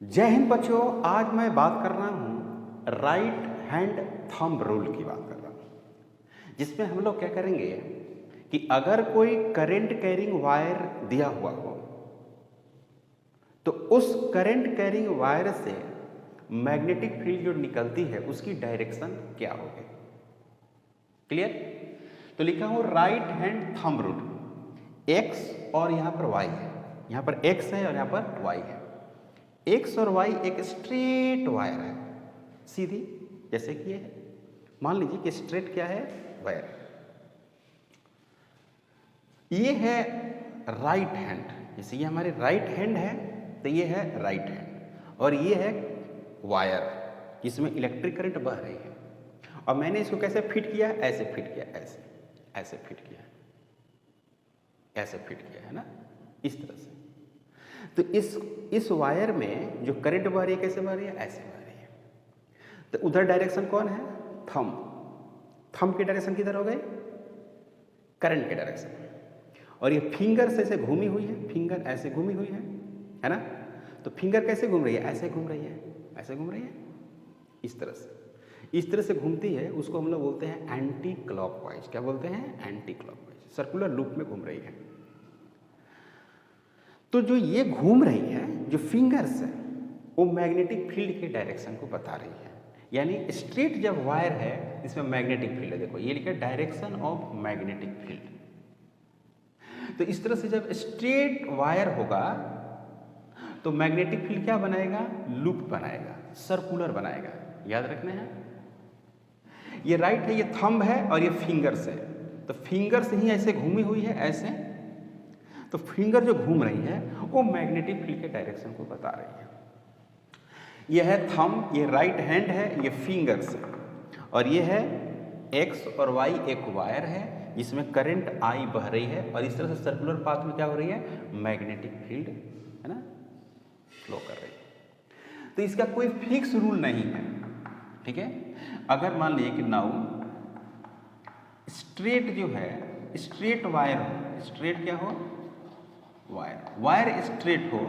जय हिंद बच्चों। आज मैं बात कर रहा हूँ राइट हैंड थंब रूल की बात कर रहा हूँ, जिसमें हम लोग क्या करेंगे कि अगर कोई करंट कैरिंग वायर दिया हुआ हो तो उस करंट कैरिंग वायर से मैग्नेटिक फील्ड जो निकलती है उसकी डायरेक्शन क्या होगी। क्लियर? तो लिखा हूँ right hand thumb rule. X और यहाँ पर वाई है, यहाँ पर एक्स है और यहाँ पर वाई है। एक्स और वाई एक स्ट्रेट वायर है, सीधी, जैसे कि ये है। मान लीजिए कि स्ट्रेट क्या है, वायर। ये है राइट हैंड, जैसे ये हमारे राइट हैंड है तो ये है राइट हैंड, और ये है वायर जिसमें इलेक्ट्रिक करंट बह रही है। और मैंने इसको कैसे फिट किया, ऐसे फिट किया, ऐसे ऐसे फिट किया, ऐसे फिट किया है ना, इस तरह से। तो इस वायर में जो करंट बह रही है कैसे बह रही है, ऐसे बह रही है। तो उधर डायरेक्शन कौन है, थंब। थंब की डायरेक्शन किधर हो गई, करंट की डायरेक्शन। और ये फिंगर से ऐसे घूमी हुई है, फिंगर ऐसे घूमी हुई है ना। तो फिंगर कैसे घूम रही है, ऐसे घूम रही है, ऐसे घूम रही है, इस तरह से। इस तरह से घूमती है, उसको हम लोग बोलते हैं एंटी क्लॉकवाइज। क्या बोलते हैं, एंटी क्लॉकवाइज, सर्कुलर लूप में घूम रही है। तो जो ये घूम रही है, जो फिंगर्स है, वो मैग्नेटिक फील्ड के डायरेक्शन को बता रही है। यानी स्ट्रेट जब वायर है इसमें मैग्नेटिक फील्ड है, देखो ये लिखा है डायरेक्शन ऑफ मैग्नेटिक फील्ड। तो इस तरह से जब स्ट्रेट वायर होगा तो मैग्नेटिक फील्ड क्या बनाएगा, लूप बनाएगा, सर्कुलर बनाएगा। याद रखना है, ये राइट है, ये थंब है और ये फिंगर्स है। तो फिंगर्स ही ऐसे घूमी हुई है, ऐसे। तो फिंगर जो घूम रही है वो मैग्नेटिक फील्ड के डायरेक्शन को बता रही है। ये है थंब, ये राइट हैंड है, ये फिंगर्स है, और ये है एक्स और वाई एक वायर है जिसमें करंट आई बह रही है, और इस तरह से सर्कुलर पाथ में क्या हो रही है, मैग्नेटिक फील्ड है ना, फ्लो कर रही है। तो इसका कोई फिक्स रूल नहीं है, ठीक है। अगर मान लीजिए कि नाउ स्ट्रेट जो है, स्ट्रेट वायर हो, स्ट्रेट क्या हो, वायर स्ट्रेट हो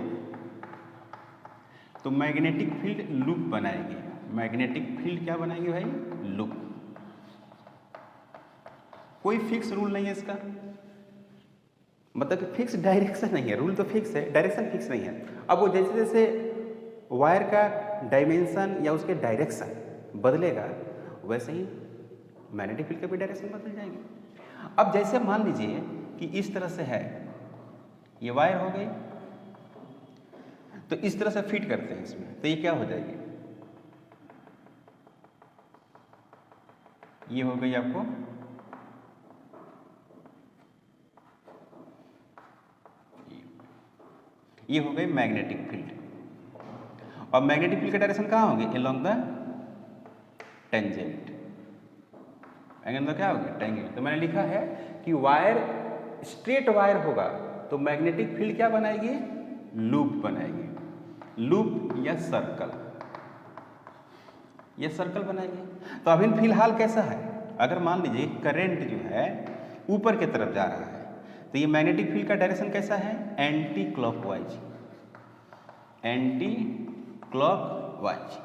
तो मैग्नेटिक फील्ड लूप बनाएगी। मैग्नेटिक फील्ड क्या बनाएगी भाई, लूप। कोई फिक्स रूल नहीं है इसका, मतलब फिक्स डायरेक्शन नहीं है। रूल तो फिक्स है, डायरेक्शन फिक्स नहीं है। अब वो जैसे जैसे वायर का डायमेंशन या उसके डायरेक्शन बदलेगा वैसे ही मैग्नेटिक फील्ड का भी डायरेक्शन बदल जाएगी। अब जैसे मान लीजिए कि इस तरह से है, ये वायर हो गई, तो इस तरह से फिट करते हैं इसमें, तो ये क्या हो जाएगी, ये हो गई आपको ये हो गई मैग्नेटिक फील्ड। और मैग्नेटिक फील्ड का डायरेक्शन कहाँ होगी, अलोंग द टेंजेंट। तो क्या होगी, टेंजेंट। तो मैंने लिखा है कि वायर स्ट्रेट वायर होगा तो मैग्नेटिक फील्ड क्या बनाएगी, लूप बनाएगी, लूप या सर्कल, ये सर्कल बनाएगी। तो अभी फिलहाल कैसा है, अगर मान लीजिए करंट जो है ऊपर की तरफ जा रहा है तो ये मैग्नेटिक फील्ड का डायरेक्शन कैसा है, anti clockwise, anti clockwise,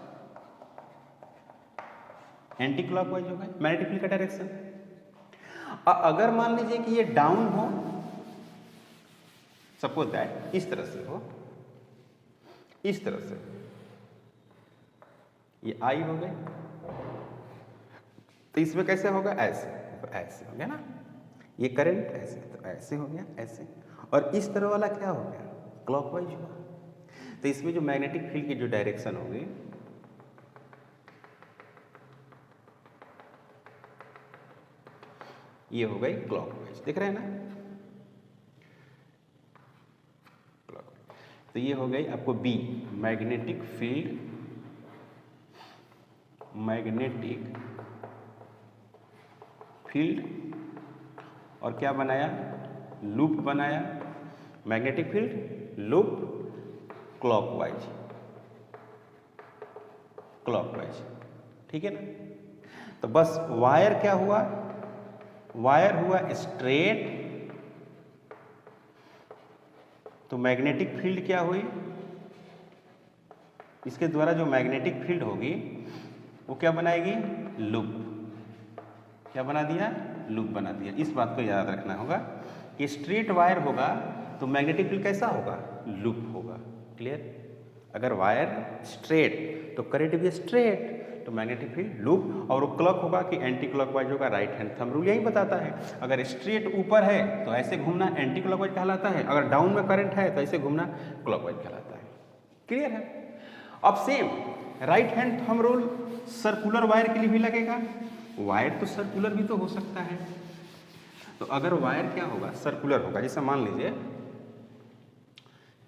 anti clockwise होगा मैग्नेटिक फील्ड का डायरेक्शन। अगर मान लीजिए कि ये डाउन हो, सपोज दैट इस तरह से हो, इस तरह से, ये आई हो गए, तो इसमें कैसे होगा, ऐसे, तो ऐसे हो गया ना, ये करंट ऐसे, तो ऐसे हो गया, ऐसे। और इस तरह वाला क्या हो गया, क्लॉकवाइज हुआ। तो इसमें जो मैग्नेटिक फील्ड की जो डायरेक्शन होगी, ये हो गई क्लॉकवाइज, दिख रहे हैं ना, क्लॉकवाइज। तो ये हो गई आपको B, magnetic field, magnetic field, और क्या बनाया, लूप बनाया, magnetic field loop, clockwise, clockwise, ठीक है ना। तो बस वायर क्या हुआ, वायर हुआ स्ट्रेट, तो मैग्नेटिक फील्ड क्या हुई, इसके द्वारा जो मैग्नेटिक फील्ड होगी वो क्या बनाएगी, लूप। क्या बना दिया, लूप बना दिया। इस बात को याद रखना होगा कि स्ट्रेट वायर होगा तो मैग्नेटिक फील्ड कैसा होगा, लूप होगा। क्लियर? अगर वायर स्ट्रेट तो करंट भी स्ट्रेट, तो मैग्नेटिक फील्ड लूप। और वो क्लॉक होगा कि एंटी क्लॉकवाइज होगा, राइट हैंड थंब रूल यही बताता है। अगर स्ट्रेट ऊपर है तो ऐसे घूमना एंटी क्लॉकवाइज कहलाता है, अगर डाउन में करंट है तो ऐसे घूमना क्लॉकवाइज कहलाता है। क्लियर है? अब same right hand thumb rule circular wire के लिए भी लगेगा। वायर तो सर्कुलर भी तो हो सकता है, तो अगर वायर क्या होगा, सर्कुलर होगा। जैसे मान लीजिए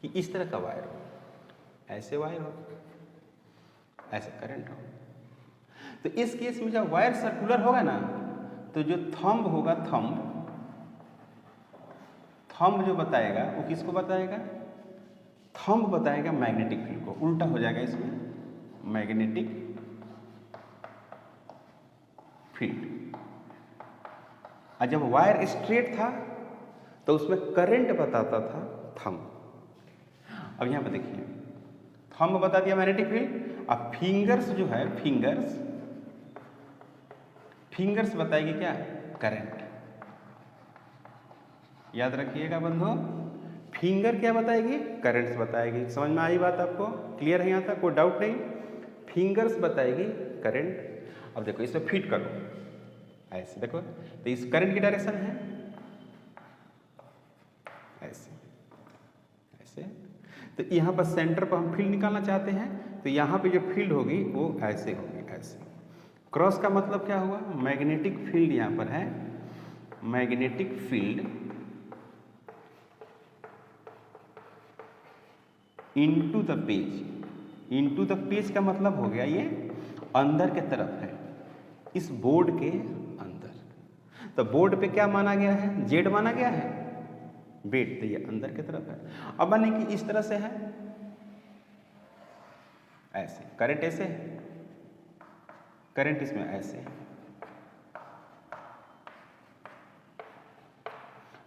कि इस तरह का वायर हो, ऐसे वायर हो, ऐसे करंट हो, तो इस केस में जब वायर सर्कुलर होगा ना, तो जो थंब होगा, थंब जो बताएगा वो किसको बताएगा, थंब बताएगा मैग्नेटिक फील्ड को। उल्टा हो जाएगा इसमें, मैग्नेटिक फील्ड। और जब वायर स्ट्रेट था तो उसमें करंट बताता था थंब। अब यहां पर देखिए, थंब बता दिया मैग्नेटिक फील्ड। अब फिंगर्स जो है, फिंगर्स बताएगी क्या, करंट। याद रखिएगा बंधु, फिंगर क्या बताएगी, करंट्स बताएगी। समझ में आई बात आपको? क्लियर है? यहां तक कोई डाउट नहीं? फिंगर्स बताएगी करंट। अब देखो इसे फिट करो, ऐसे देखो, तो इस करंट की डायरेक्शन है ऐसे, ऐसे। तो यहाँ पर सेंटर पर हम फील्ड निकालना चाहते हैं, तो यहाँ पे जो फील्ड होगी वो ऐसे होगी, ऐसे। क्रॉस का मतलब क्या हुआ, मैग्नेटिक फील्ड यहाँ पर है, magnetic field into the page. Into the page का मतलब हो गया ये अंदर के तरफ है, इस बोर्ड के अंदर। तो बोर्ड पे क्या माना गया है, जेड माना गया है, बेड, तो ये अंदर की तरफ है। अब माने कि इस तरह से है, ऐसे करंट, ऐसे है करंट, इसमें ऐसे है।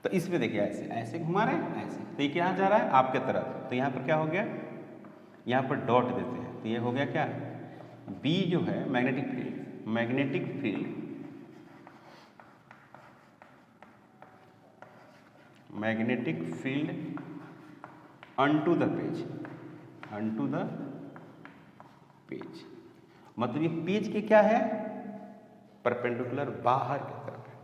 तो इसमें देखिए ऐसे ऐसे घुमा रहे हैं, ऐसे, तो ये क्या जा रहा है, आपके तरफ। तो यहाँ पर क्या हो गया, यहाँ पर डॉट देते हैं, तो ये हो गया क्या, बी जो है magnetic field, magnetic field, magnetic field unto the page, unto the page. मतलब ये पेज के क्या है, परपेंडिकुलर, बाहर की तरफ है।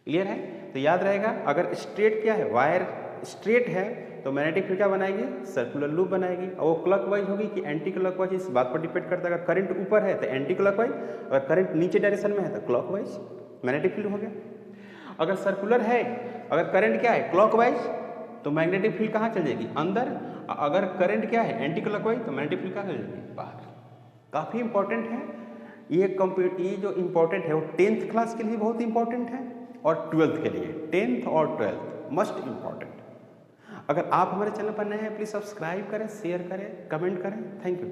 क्लियर है? तो याद रहेगा, अगर स्ट्रेट क्या है, वायर स्ट्रेट है तो मैग्नेटिक फील्ड क्या बनाएगी, सर्कुलर लूप बनाएगी। और वो क्लॉकवाइज होगी कि एंटी क्लॉकवाइज, इस बात पर डिपेंड करता है। अगर करंट ऊपर है तो एंटी क्लॉकवाइज, अगर करंट नीचे डायरेक्शन में है तो क्लॉकवाइज, मैग्नेटिक फील्ड हो गया। अगर सर्कुलर है, अगर करंट क्या है, क्लॉकवाइज, तो मैग्नेटिक फील्ड कहाँ चल जाएगी, अंदर। अगर करंट क्या है, एंटी क्लॉकवाइज, तो मैग्नेटिक फील्ड कहाँ चल जाएगी, बाहर। काफ़ी इंपॉर्टेंट है ये जो इंपॉर्टेंट है वो 10th क्लास के लिए बहुत इंपॉर्टेंट है, और 12th के लिए, 10th और 12th मस्ट इंपॉर्टेंट। अगर आप हमारे चैनल पर नए हैं, प्लीज़ सब्सक्राइब करें, शेयर करें, कमेंट करें। Thank you.